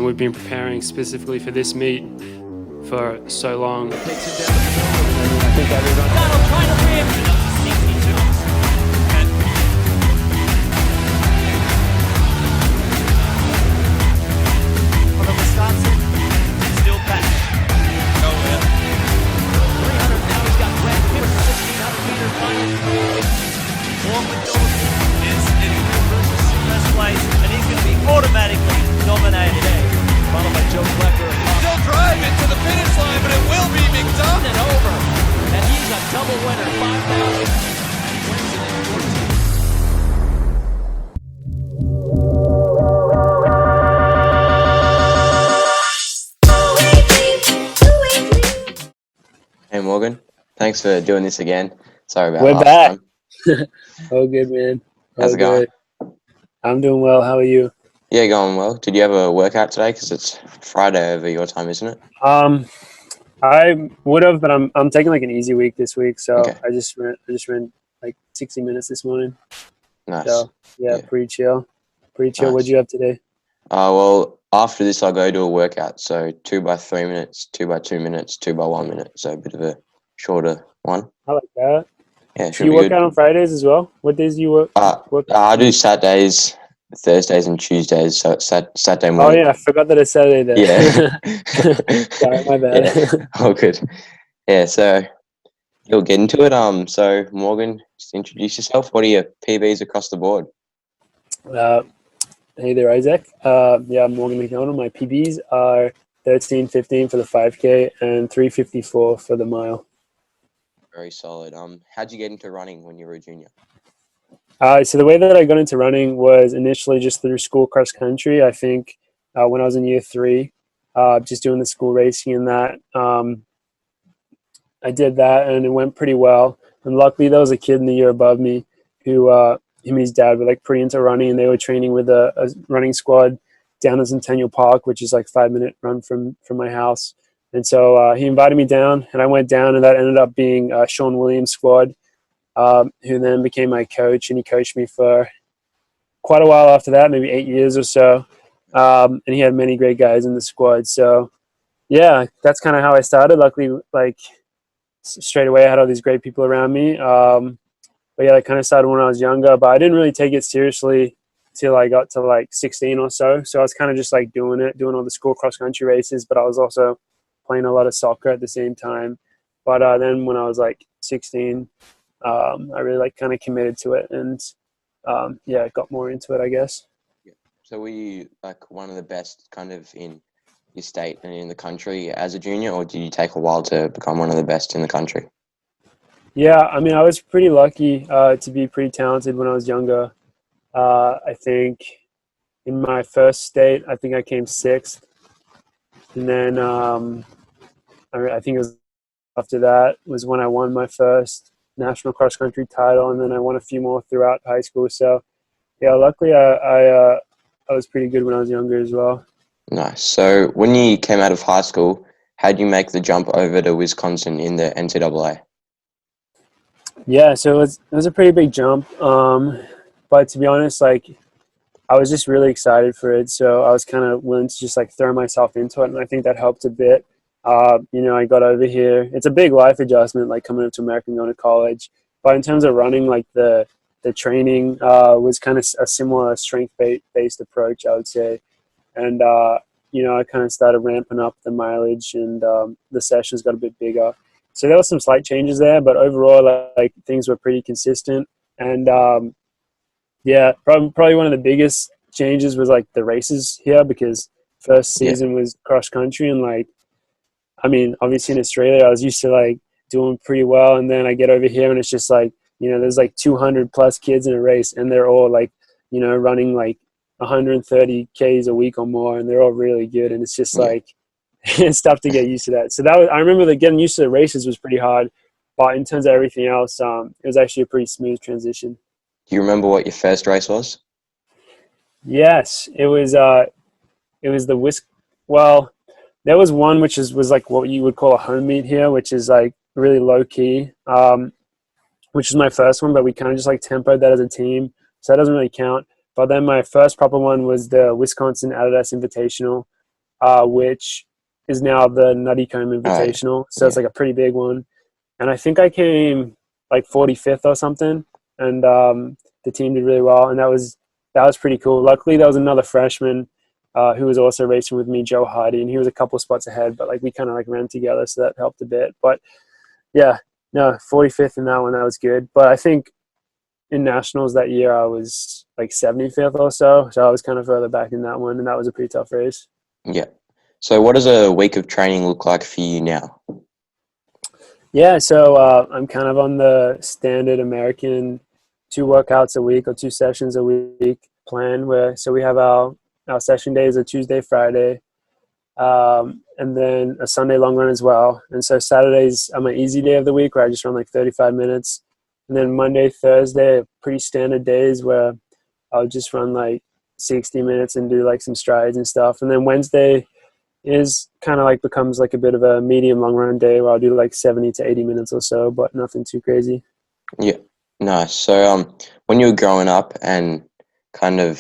we've been preparing specifically for this meet for so long. I think everyone. Donald trying to preempt it up to 62. Although Wisconsin still back. Nowhere. 300 now. He's got Brad Pitt, 1,600 meter final. Morgan McDonald is in first place, and he's going to be automatically nominated. Followed by Joe Klepper. Still driving to the finish line, but it will be McDonald. And over. And he's a double winner. 5,000. Wins it in 14. Hey Morgan, thanks for doing this again. Sorry about We're last back. time. Oh, good, man. How's it going? I'm doing well. How are you? Yeah, going well. Did you have a workout today? Because it's Friday over your time, isn't it? I would have, but I'm taking like an easy week this week, so Okay. I just ran like 60 minutes this morning. Nice. So yeah, pretty chill. Pretty chill. Nice. What'd you have today? Well, after this, I'll go do a workout. So 2 by 3 minutes, 2 by 2 minutes, 2 by 1 minute. So a bit of a shorter one. I like that. Yeah, Do should you be work good. out on Fridays as well? What days do you work? I do Saturdays, Thursdays, and Tuesdays. So it's Saturday Oh morning. yeah, I forgot that it's Saturday there. Yeah. Sorry, my bad. Yeah. Oh, good. Yeah, so you'll get into it. So Morgan, just introduce yourself. What are your PBs across the board? Hey there, Isaac. Yeah, I'm Morgan McDonald. My PBs are 13:15 for the 5K and 3:54 for the mile. Very solid. How'd you get into running when you were a junior? So the way that I got into running was initially just through school cross country. I think when I was in year 3, just doing the school racing and that. I did that and it went pretty well. And luckily there was a kid in the year above me who him and his dad were like pretty into running, and they were training with a running squad down in Centennial Park, which is like 5-minute run from my house. And so he invited me down, and I went down, and that ended up being Sean Williams' squad, who then became my coach, and he coached me for quite a while after that, maybe 8 years or so. And he had many great guys in the squad. So yeah, that's kind of how I started. Luckily, like straight away, I had all these great people around me. But yeah, I kind of started when I was younger, but I didn't really take it seriously till I got to like 16 or so. So I was kind of just like doing all the school cross country races, but I was also playing a lot of soccer at the same time. But then when I was like 16, I really like kind of committed to it, and yeah, got more into it, I guess. So were you like one of the best kind of in your state and in the country as a junior, or did you take a while to become one of the best in the country? Yeah, I mean, I was pretty lucky to be pretty talented when I was younger. I think in my first state, I think I came 6th. And then I think it was after that was when I won my first national cross country title, and then I won a few more throughout high school. So yeah, luckily I was pretty good when I was younger as well. Nice. So when you came out of high school, how did you make the jump over to Wisconsin in the NCAA? Yeah, so it was a pretty big jump. But to be honest, like I was just really excited for it. So I was kind of willing to just like throw myself into it. And I think that helped a bit. I got over here. It's a big life adjustment, like coming up to America and going to college. But in terms of running, like the training was kind of a similar strength-based approach, I would say. And, I kind of started ramping up the mileage, and the sessions got a bit bigger. So there were some slight changes there, but overall, like things were pretty consistent. And yeah, probably one of the biggest changes was like the races here, because first season was cross country, and like, I mean, obviously in Australia, I was used to like doing pretty well, and then I get over here and it's just like, there's like 200 plus kids in a race, and they're all like, running like 130 Ks a week or more, and they're all really good, and it's just like it's tough to get used to that. So I remember that getting used to the races was pretty hard, but in terms of everything else, it was actually a pretty smooth transition. Do you remember what your first race was? Yes, it was the well, there was one which was like what you would call a home meet here, which is like really low key, which is my first one, but we kind of just like tempoed that as a team, so that doesn't really count. But then my first proper one was the Wisconsin Adidas Invitational, which is now the Nutty Comb Invitational. So it's like a pretty big one. And I think I came like 45th or something. And the team did really well. And that was pretty cool. Luckily, there was another freshman who was also racing with me, Joe Hardy, and he was a couple spots ahead. But like we kind of like ran together, so that helped a bit. But yeah, no, 45th in that one, that was good. But I think in nationals that year, I was like 75th or so. So I was kind of further back in that one, and that was a pretty tough race. Yeah. So what does a week of training look like for you now? Yeah, so I'm kind of on the standard American 2 workouts a week or 2 sessions a week plan. So we have our session days are Tuesday, Friday, and then a Sunday long run as well. And so Saturdays are my easy day of the week where I just run like 35 minutes. And then Monday, Thursday are pretty standard days where I'll just run like 60 minutes and do like some strides and stuff. And then Wednesday is kind of like becomes like a bit of a medium long run day where I'll do like 70 to 80 minutes or so, but nothing too crazy. Yeah. Nice. So when you were growing up and kind of,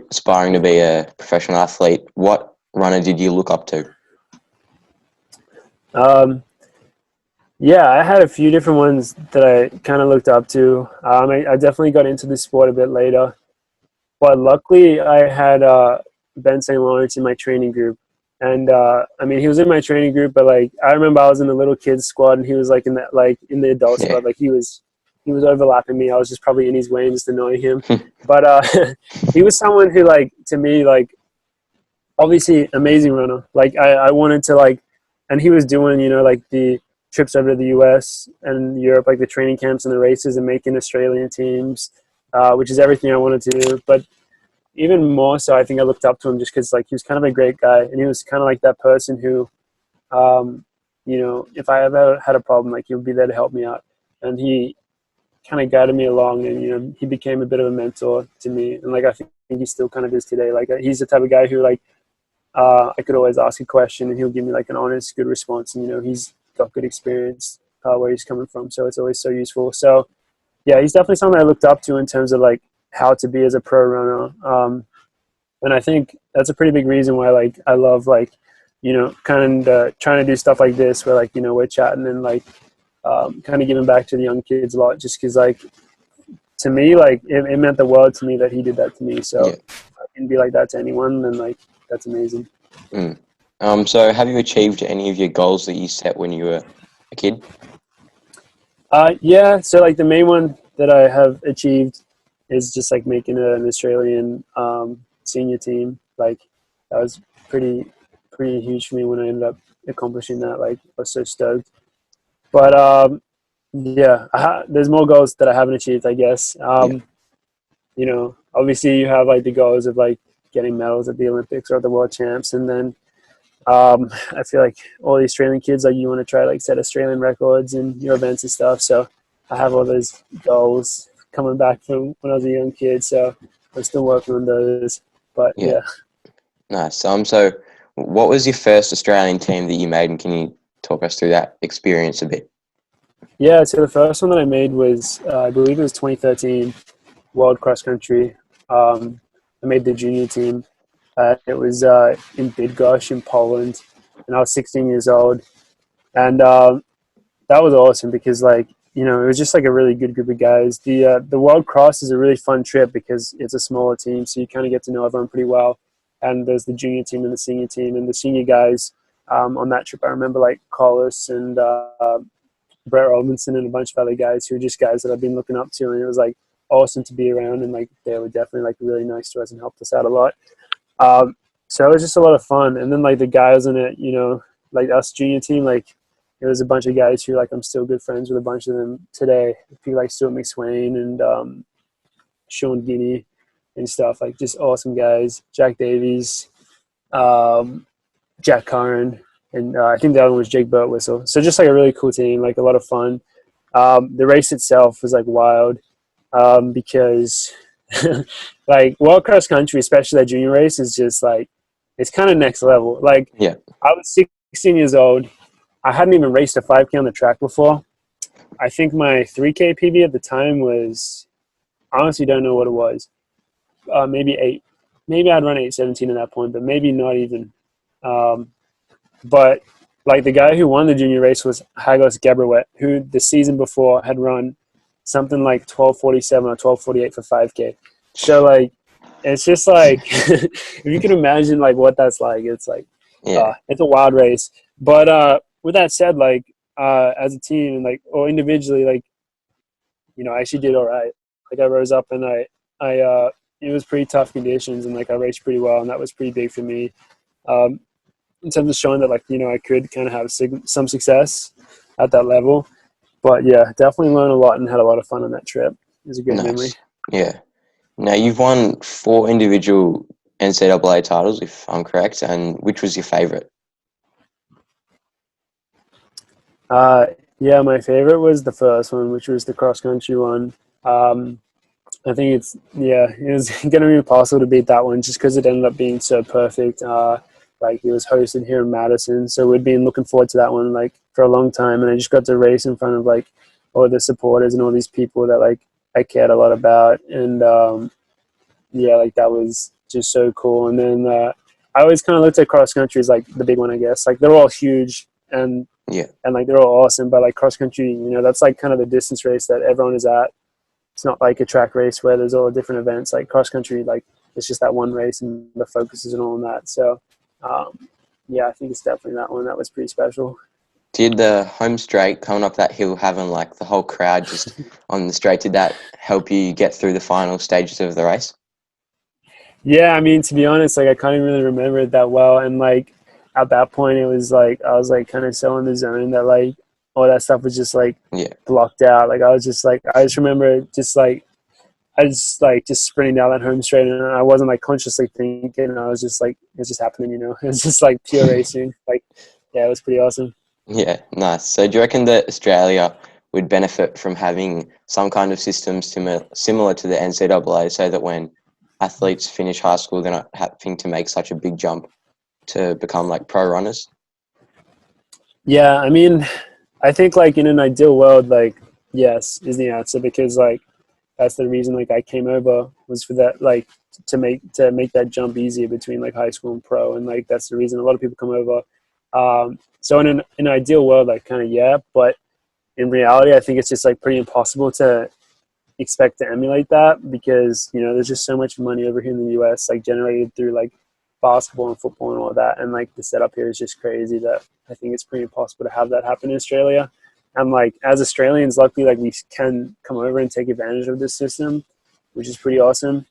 aspiring to be a professional athlete, what runner did you look up to? Yeah, I had a few different ones that I kind of looked up to. I definitely got into the sport a bit later, but luckily I had Ben St. Lawrence in my training group. And he was in my training group, but like I remember I was in the little kids squad and he was like in the adult squad. Like he was overlapping me. I was just probably in his way and just annoying him. But he was someone who, like, to me, like, obviously amazing runner. Like I wanted to, like, and he was doing, like the trips over to the US and Europe, like the training camps and the races and making Australian teams, which is everything I wanted to do. But even more so, I think I looked up to him just because, like, he was kind of a great guy, and he was kind of like that person who, if I ever had a problem, like, he would be there to help me out, and he kind of guided me along, and he became a bit of a mentor to me, and like I think he still kind of is today. Like he's the type of guy who, like, I could always ask a question, and he'll give me like an honest, good response, and he's got good experience where he's coming from, so it's always so useful. So yeah, he's definitely someone I looked up to in terms of like how to be as a pro runner. And I think that's a pretty big reason why, like, I love, like, kind of trying to do stuff like this where, like, we're chatting and, like, kind of giving back to the young kids a lot just because, like, to me, like, it meant the world to me that he did that to me. So if I can be like that to anyone, then, like, that's amazing. So have you achieved any of your goals that you set when you were a kid? Yeah, so, like, the main one that I have achieved is just like making an Australian senior team. Like that was pretty huge for me when I ended up accomplishing that. Like I was so stoked. But yeah, there's more goals that I haven't achieved, I guess. Obviously you have like the goals of like getting medals at the Olympics or at the World Champs, and then I feel like all the Australian kids, like, you want to try like set Australian records in your events and stuff. So I have all those goals coming back from when I was a young kid, so I'm still working on those. But yeah. Nice. So what was your first Australian team that you made, and can you talk us through that experience a bit? Yeah, so the first one that I made was I believe it was 2013 World Cross Country. I made the junior team. It was in Bydgoszcz in Poland, and I was 16 years old, and that was awesome because, like, it was just like a really good group of guys. The World Cross is a really fun trip because it's a smaller team, so you kind of get to know everyone pretty well. And there's the junior team and the senior team, and the senior guys on that trip. I remember like Carlos and Brett Robinson and a bunch of other guys who are just guys that I've been looking up to, and it was like awesome to be around, and like they were definitely like really nice to us and helped us out a lot. So it was just a lot of fun. And then like the guys in it, like us junior team, like, it was a bunch of guys who, like, I'm still good friends with a bunch of them today. People like Stuart McSwain and Sean Guinea and stuff, like, just awesome guys. Jack Davies, Jack Curran, and I think the other one was Jake Burtwhistle. So just like a really cool team, like a lot of fun. The race itself was like wild because like World Cross Country, especially that junior race, is just like, it's kind of next level. Like, I was 16 years old. I hadn't even raced a 5K on the track before. I think my 3K PB at the time was, I honestly don't know what it was. Maybe 8. Maybe I'd run 8:17 at that point, but maybe not even. But like the guy who won the junior race was Hagos Gebrawet, who the season before had run something like 12:47 or 12:48 for 5K. So like, it's just like if you can imagine like what that's like, it's like Yeah. it's a wild race. But with that said, like as a team and like or individually, like I actually did all right. Like I rose up and I it was pretty tough conditions and like I raced pretty well and that was pretty big for me. Um, in terms of showing that like I could kind of have some success at that level. But yeah, definitely learned a lot and had a lot of fun on that trip. It was a great memory. Nice. Yeah. Now you've won 4 individual NCAA titles, if I'm correct, and which was your favourite? Yeah, my favorite was the first one, which was the cross country one. I think it was gonna be impossible to beat that one just because it ended up being so perfect. Like it was hosted here in Madison, so we'd been looking forward to that one like for a long time, and I just got to race in front of like all the supporters and all these people that like I cared a lot about, and yeah, like that was just so cool. And then I always kind of looked at cross country as like the big one, I guess. Like they're all huge and Yeah. like they're all awesome, but like cross country, that's like kind of the distance race that everyone is at. It's not like a track race where there's all the different events. Like cross country, like it's just that one race and the focus isn't all on that. So yeah, I think it's definitely that one. That was pretty special. Did the home straight coming up that hill, having like the whole crowd just on the straight, did that help you get through the final stages of the race? Yeah, I mean, to be honest, like I can't even really remember it that well. And like at that point, it was like I was like kind of so in the zone that like all that stuff was just like Yeah. blocked out. Like I was just like I just remember just sprinting down that home straight, and I wasn't like consciously thinking. I was just like it's just happening, It was just like pure racing. Like yeah, it was pretty awesome. Yeah, nice. So do you reckon that Australia would benefit from having some kind of system similar to the NCAA, so that when athletes finish high school, they're not having to make such a big jump to become like pro runners? Yeah, I mean, I think like in an ideal world, like yes is the answer because like that's the reason like I came over was for that like to make that jump easier between like high school and pro, and like that's the reason a lot of people come over. So in an ideal world, like kind of yeah, but in reality, I think it's just like pretty impossible to expect to emulate that because there's just so much money over here in the U.S. like generated through like basketball and football and all that, and like the setup here is just crazy that I think it's pretty impossible to have that happen in Australia. And like as Australians, luckily like we can come over and take advantage of this system, which is pretty awesome.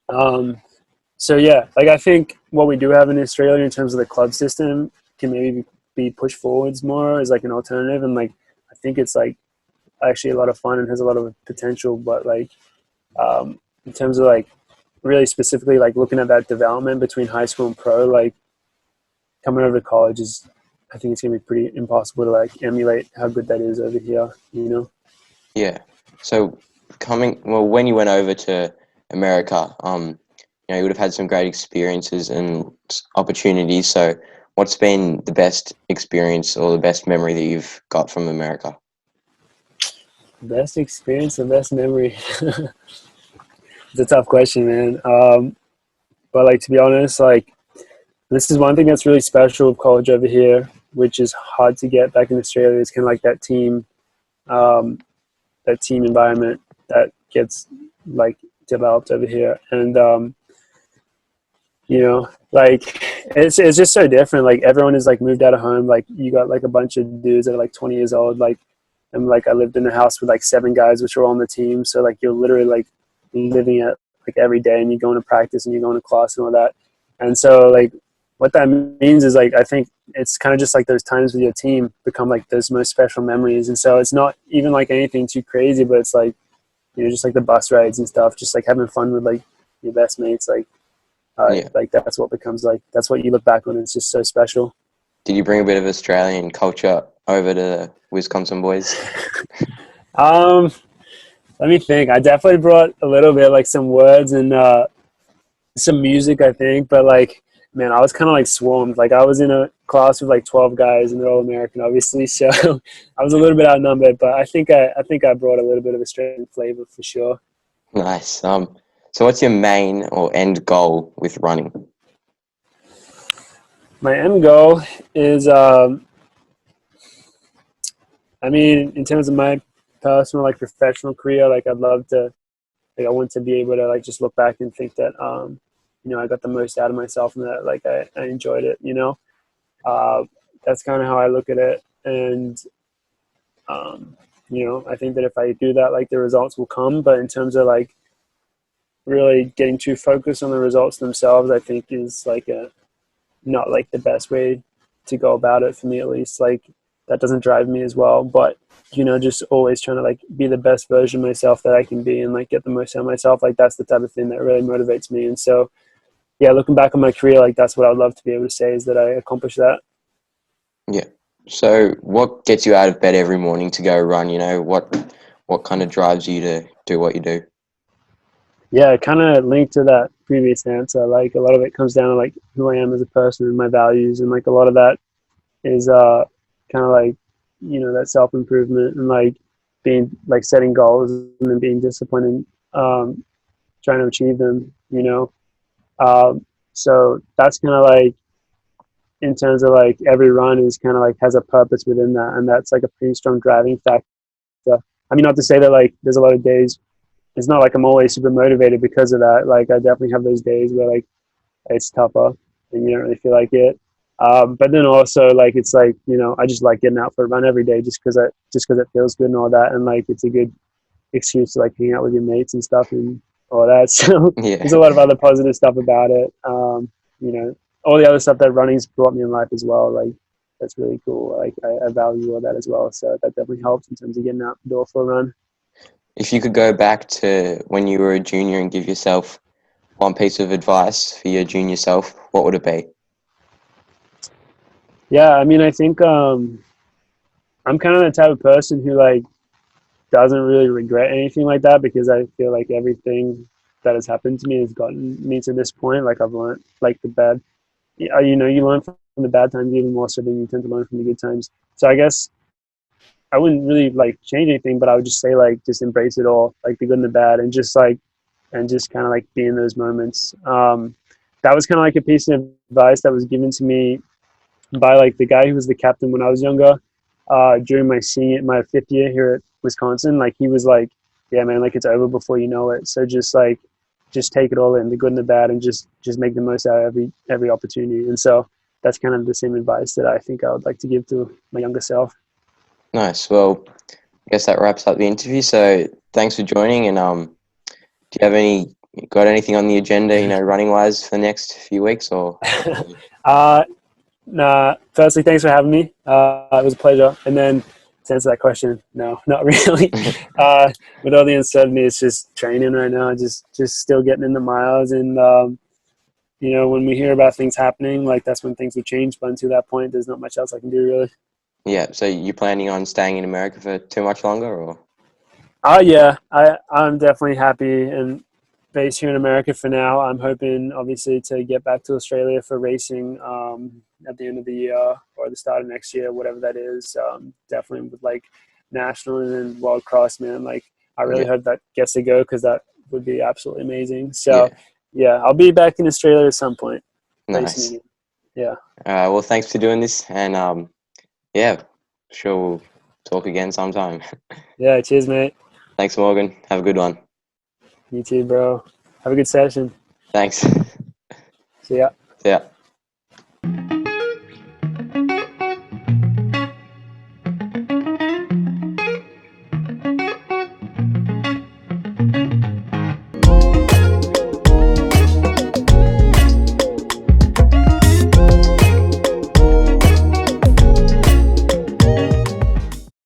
So yeah, like I think what we do have in Australia in terms of the club system can maybe be pushed forwards more as like an alternative, and like I think it's like actually a lot of fun and has a lot of potential. But like in terms of like really specifically like looking at that development between high school and pro, like coming over to college is I think it's gonna be pretty impossible to like emulate how good that is over here. Yeah. So when you went over to America, you would have had some great experiences and opportunities. So what's been the best experience or the best memory that you've got from America? Best experience and best memory. It's a tough question, man. But like to be honest, like this is one thing that's really special with college over here, which is hard to get back in Australia. It's kind of like that team environment that gets like developed over here, and like it's just so different. Like everyone is like moved out of home. Like you got like a bunch of dudes that are like 20 years old. Like and like I lived in a house with like 7 guys, which were all on the team. So like you're literally like living it like every day, and you're going to practice and you're going to class and all that. And so like what that means is like I think it's kind of just like those times with your team become like those most special memories. And so it's not even like anything too crazy, but it's like just like the bus rides and stuff, just like having fun with like your best mates. Like like that's what becomes like that's what you look back on. It's just so special. Did you bring a bit of Australian culture over to the Wisconsin boys? Let me think. I definitely brought a little bit like some words and some music, I think, but like man, I was kind of like swarmed. Like I was in a class with like 12 guys and they're all American, obviously. So I was a little bit outnumbered, but I think I brought a little bit of Australian flavor for sure. Nice. So what's your main or end goal with running? My end goal is, I mean, in terms of my personal, like professional career, like I'd love to, like I want to be able to like just look back and think that, I got the most out of myself and that like I enjoyed it, uh, that's kind of how I look at it. And, I think that if I do that, like the results will come. But in terms of like really getting too focused on the results themselves, I think is like not like the best way to go about it for me, at least. Like that doesn't drive me as well. But just always trying to like be the best version of myself that I can be and like get the most out of myself. Like that's the type of thing that really motivates me. And so, yeah, looking back on my career, like that's what I'd love to be able to say is that I accomplished that. Yeah. So what gets you out of bed every morning to go run? What kind of drives you to do what you do? Yeah, kind of linked to that previous answer. Like a lot of it comes down to like who I am as a person and my values, and like a lot of that is kind of like that self improvement and like being like setting goals and then being disciplined and trying to achieve them. So that's kind of like in terms of like every run is kind of like has a purpose within that, and that's like a pretty strong driving factor. I mean, not to say that like there's a lot of days. It's not like I'm always super motivated because of that. Like I definitely have those days where like it's tougher and you don't really feel like it. But then also like it's like I just like getting out for a run every day just because it feels good and all that, and like it's a good excuse to like hang out with your mates and stuff and all that. So Yeah. there's a lot of other positive stuff about it. All the other stuff that running's brought me in life as well. Like that's really cool. Like I value all that as well. So that definitely helps in terms of getting out the door for a run. If you could go back to when you were a junior and give yourself one piece of advice for your junior self, what would it be? Yeah, I mean, I think I'm kind of the type of person who like doesn't really regret anything like that because I feel like everything that has happened to me has gotten me to this point. Like I've learned like the bad, you learn from the bad times even more so than you tend to learn from the good times. So I guess I wouldn't really like change anything, but I would just say like just embrace it all, like the good and the bad, and just kind of like be in those moments. That was kind of like a piece of advice that was given to me by like the guy who was the captain when I was younger, during my fifth year here at Wisconsin. Like he was like, yeah, man, like it's over before you know it. So just take it all in, the good and the bad, and just make the most out of every opportunity. And so that's kind of the same advice that I think I would like to give to my younger self. Nice. Well, I guess that wraps up the interview. So thanks for joining. And do you have got anything on the agenda, running wise for the next few weeks or? Nah, firstly, thanks for having me. It was a pleasure. And then to answer that question, no, not really. With all the uncertainty, it's just training right now. Just still getting in the miles. And, when we hear about things happening, like that's when things will change. But until that point, there's not much else I can do really. Yeah. So you planning on staying in America for too much longer or? Yeah, I'm definitely happy and based here in America for now. I'm hoping, obviously, to get back to Australia for racing at the end of the year or the start of next year, whatever that is. Definitely with like national and then world cross, man. Like I really Yeah. hope that gets to go because that would be absolutely amazing. So Yeah. yeah, I'll be back in Australia at some point. Nice. Racing again. Yeah. Well, thanks for doing this. And yeah, sure we'll talk again sometime. Yeah. Cheers, mate. Thanks, Morgan. Have a good one. You too, bro. Have a good session. Thanks. See ya. See ya.